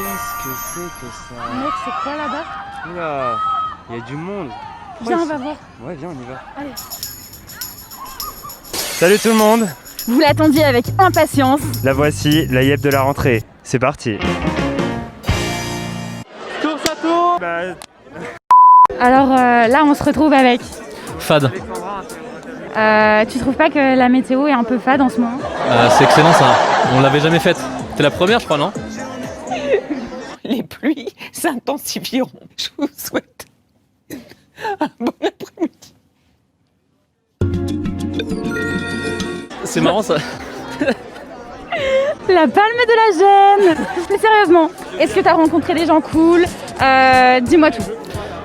Qu'est-ce que c'est que ça? Mec, c'est quoi là-bas? Oula, il y a du monde. Viens, on va voir. Ouais, viens, on y va. Allez. Salut tout le monde. Vous l'attendiez avec impatience. La voici, la yep de la rentrée. C'est parti. Course à tour. Alors là, on se retrouve avec... Fade. Tu trouves pas que la météo est un peu fade en ce moment? C'est excellent ça. On l'avait jamais faite. C'était la première, je crois, non? Les pluies s'intensifieront. Je vous souhaite un bon après-midi. C'est marrant ça. La palme de la Gêne. Mais sérieusement, est-ce que t'as rencontré des gens cool? Dis-moi tout.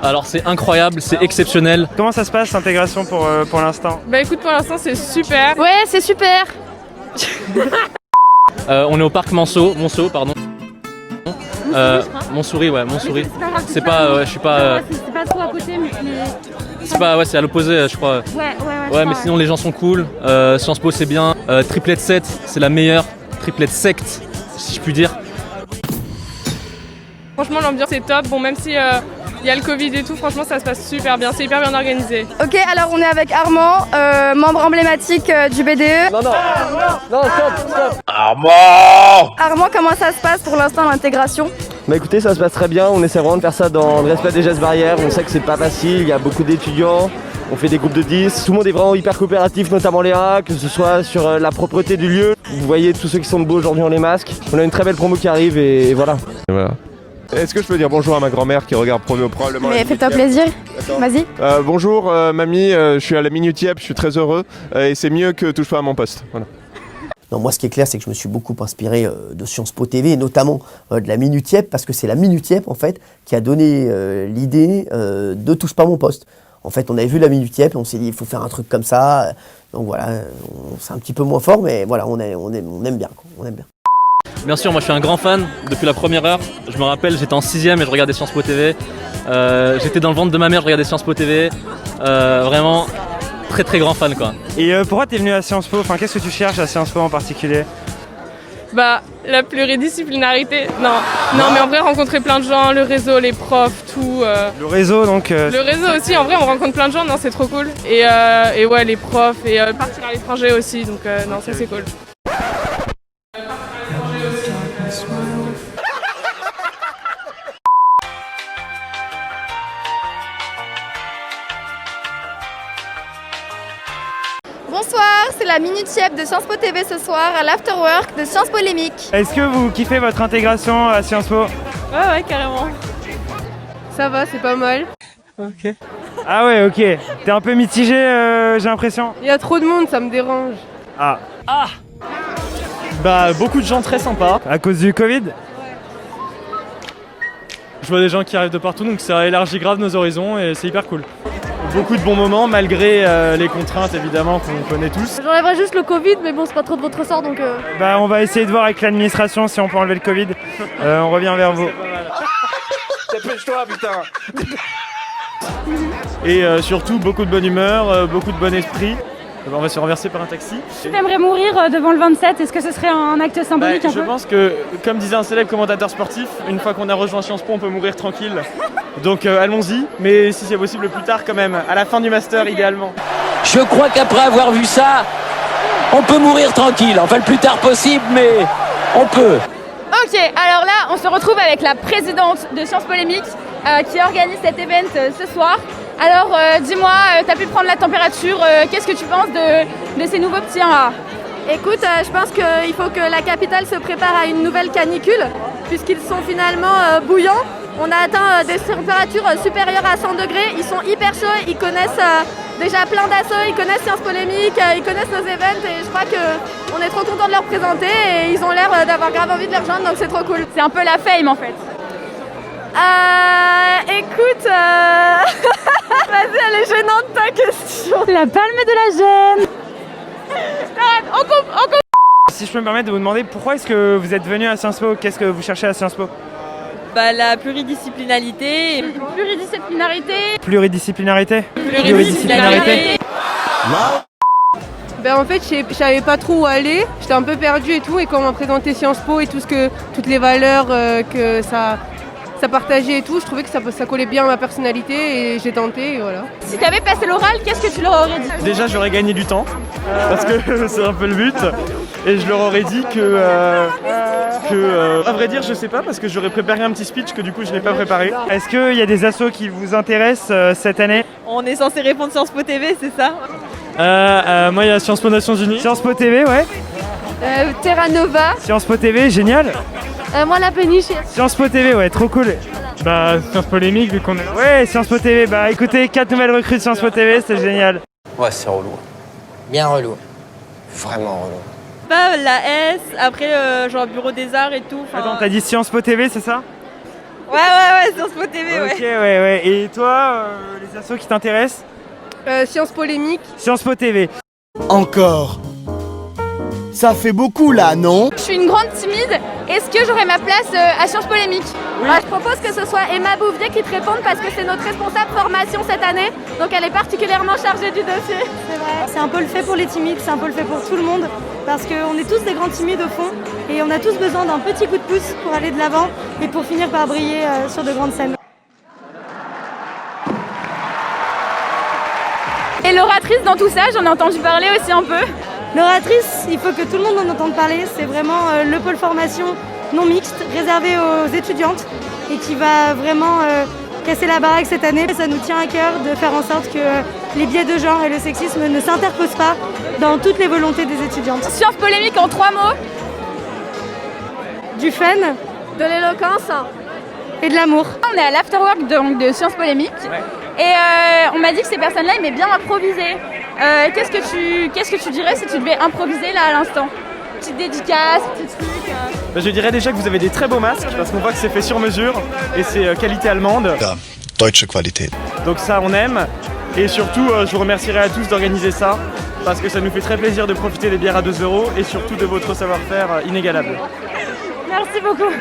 Alors c'est incroyable, c'est exceptionnel. Comment ça se passe l'intégration pour l'instant? Bah écoute, pour l'instant c'est super. Ouais, c'est super. On est au parc Monceau, pardon. Montsouris, ouais, Montsouris. C'est pas, je suis pas. C'est pas trop à côté, mais. C'est pas, ouais, c'est à l'opposé, je crois. Ouais, Mais sinon les gens sont cool. Sciences Po c'est bien. Triplette 7, c'est la meilleure. Triplette secte, si je puis dire. Franchement l'ambiance est top. Bon, même si il y a le Covid et tout, franchement ça se passe super bien. C'est hyper bien organisé. Ok, alors on est avec Armand, membre emblématique du BDE. Non, stop. Armand, comment ça se passe pour l'instant l'intégration? Bah écoutez, ça se passe très bien, on essaie vraiment de faire ça dans le respect des gestes barrières, on sait que c'est pas facile, il y a beaucoup d'étudiants, on fait des groupes de 10, tout le monde est vraiment hyper coopératif, notamment Léa, que ce soit sur la propreté du lieu. Vous voyez tous ceux qui sont debout aujourd'hui ont les masques, on a une très belle promo qui arrive et voilà. Est-ce que je peux dire bonjour à ma grand-mère qui regarde probablement Mais la fais-toi Minutiep. plaisir, D'accord. vas-y. Bonjour mamie, je suis à la Minutiep, je suis très heureux et c'est mieux que touche pas à mon poste. Voilà. Non, moi, ce qui est clair, c'est que je me suis beaucoup inspiré de Sciences Po TV, et notamment de la Minutiep, parce que c'est la Minutiep, en fait, qui a donné l'idée de Touche pas à mon poste. En fait, on avait vu la Minutiep et on s'est dit, il faut faire un truc comme ça. Donc voilà, c'est un petit peu moins fort, mais voilà, on aime bien, quoi. On aime bien. Bien sûr, moi je suis un grand fan depuis la première heure. Je me rappelle, j'étais en 6ème et je regardais Sciences Po TV. J'étais dans le ventre de ma mère, je regardais Sciences Po TV. Vraiment, très grand fan quoi. Et pourquoi t'es venu à Sciences Po? Enfin, qu'est-ce que tu cherches à Sciences Po en particulier? Bah la pluridisciplinarité. Non mais en vrai rencontrer plein de gens, le réseau, les profs, tout. Le réseau donc. Le réseau aussi, en vrai on rencontre plein de gens, non c'est trop cool. Et ouais les profs et partir à l'étranger aussi, donc non ça c'est cool. Bonsoir, c'est la Minutiep de Sciences Po TV ce soir à l'Afterwork de Sciences Polémique. Est-ce que vous kiffez votre intégration à Sciences Po? Ouais carrément. Ça va, c'est pas mal. Ok. Ah ouais, ok. T'es un peu mitigé, j'ai l'impression. Il y a trop de monde, ça me dérange. Ah. Bah beaucoup de gens très sympas. À cause du Covid? Je vois des gens qui arrivent de partout, donc ça élargit grave nos horizons et c'est hyper cool. Beaucoup de bons moments malgré les contraintes évidemment qu'on connaît tous. J'enlèverai juste le Covid, mais bon c'est pas trop de votre sort donc... Bah on va essayer de voir avec l'administration si on peut enlever le Covid. On revient vers vous. Dépêche-toi putain. Et surtout beaucoup de bonne humeur, beaucoup de bon esprit. On va se renverser par un taxi. Tu aimerais mourir devant le 27, est-ce que ce serait un acte symbolique un Je peu? pense que, comme disait un célèbre commentateur sportif, une fois qu'on a rejoint Sciences Po, on peut mourir tranquille. Donc allons-y, mais si c'est possible plus tard quand même, à la fin du master idéalement. Je crois qu'après avoir vu ça, on peut mourir tranquille. Enfin, le plus tard possible, mais on peut. Ok, alors là, on se retrouve avec la présidente de Sciences Polémique qui organise cet event ce soir. Alors, dis-moi, t'as pu prendre la température, qu'est-ce que tu penses de ces nouveaux petits 1A? Écoute, je pense qu'il faut que la capitale se prépare à une nouvelle canicule, puisqu'ils sont finalement bouillants. On a atteint des températures supérieures à 100 degrés, ils sont hyper chauds, ils connaissent déjà plein d'assauts, ils connaissent Sciences Polémiques, ils connaissent nos events et je crois qu'on est trop contents de leur présenter et ils ont l'air d'avoir grave envie de les rejoindre, donc c'est trop cool. C'est un peu la fame en fait. Écoute, vas-y, elle est gênante ta question. La palme de la Gêne. Arrête, on coupe. Si je peux me permettre de vous demander pourquoi est-ce que vous êtes venu à Sciences Po? Qu'est-ce que vous cherchez à Sciences Po? Bah la pluridisciplinarité. Pluridisciplinarité. Pluridisciplinarité. Pluridisciplinarité. En fait, je savais pas trop où aller, j'étais un peu perdue et tout, et quand on m'a présenté Sciences Po et toutes les valeurs que ça partageait et tout, je trouvais que ça collait bien à ma personnalité et j'ai tenté et voilà. Si tu avais passé l'oral, qu'est-ce que tu leur aurais dit? Déjà, j'aurais gagné du temps, parce que c'est un peu le but, et je leur aurais dit à vrai dire, je sais pas, parce que j'aurais préparé un petit speech que du coup je n'ai pas préparé. Est-ce qu'il y a des assos qui vous intéressent cette année? On est censé répondre Sciences Po TV, c'est ça? Moi, il y a Sciences Po Nations Unies. Sciences Po TV, ouais. Terra Nova. Sciences Po TV, génial. Moi la péniche. Sciences Po TV, ouais, trop cool. Bah, Sciences Polémique, vu qu'on est... Ouais, Sciences Po TV, bah écoutez, 4 nouvelles recrues de Sciences Po TV, c'est génial. Ouais, c'est relou. Bien relou. Vraiment relou. La S, après genre Bureau des Arts et tout. Attends, t'as dit Sciences Po TV, c'est ça? Ouais, Sciences Po TV, Ok, ouais. Et toi, les assos qui t'intéressent? Sciences Polémique. Sciences Po TV. Encore. Ça fait beaucoup là, non? Je suis une grande timide. Est-ce que j'aurai ma place à Sciences Polémique? Je propose que ce soit Emma Bouvier qui te réponde parce que c'est notre responsable formation cette année. Donc elle est particulièrement chargée du dossier. C'est vrai, c'est un peu le fait pour les timides, c'est un peu le fait pour tout le monde. Parce qu'on est tous des grands timides au fond. Et on a tous besoin d'un petit coup de pouce pour aller de l'avant et pour finir par briller sur de grandes scènes. Et l'oratrice dans tout ça, j'en ai entendu parler aussi un peu. L'oratrice, il faut que tout le monde en entende parler. C'est vraiment le pôle formation non mixte, réservé aux étudiantes et qui va vraiment casser la baraque cette année. Ça nous tient à cœur de faire en sorte que les biais de genre et le sexisme ne s'interposent pas dans toutes les volontés des étudiantes. Sciences Polémique en 3 mots. Du fun, de l'éloquence et de l'amour. On est à l'afterwork de Sciences Polémique. Et on m'a dit que ces personnes-là aimaient bien improviser. Qu'est-ce que tu dirais si tu devais improviser là à l'instant? Petite dédicace, petit truc. Je dirais déjà que vous avez des très beaux masques, parce qu'on voit que c'est fait sur mesure, et c'est qualité allemande. Deutsche Qualität. Donc ça, on aime. Et surtout, je vous remercierai à tous d'organiser ça, parce que ça nous fait très plaisir de profiter des bières à 2 € et surtout de votre savoir-faire inégalable. Merci beaucoup.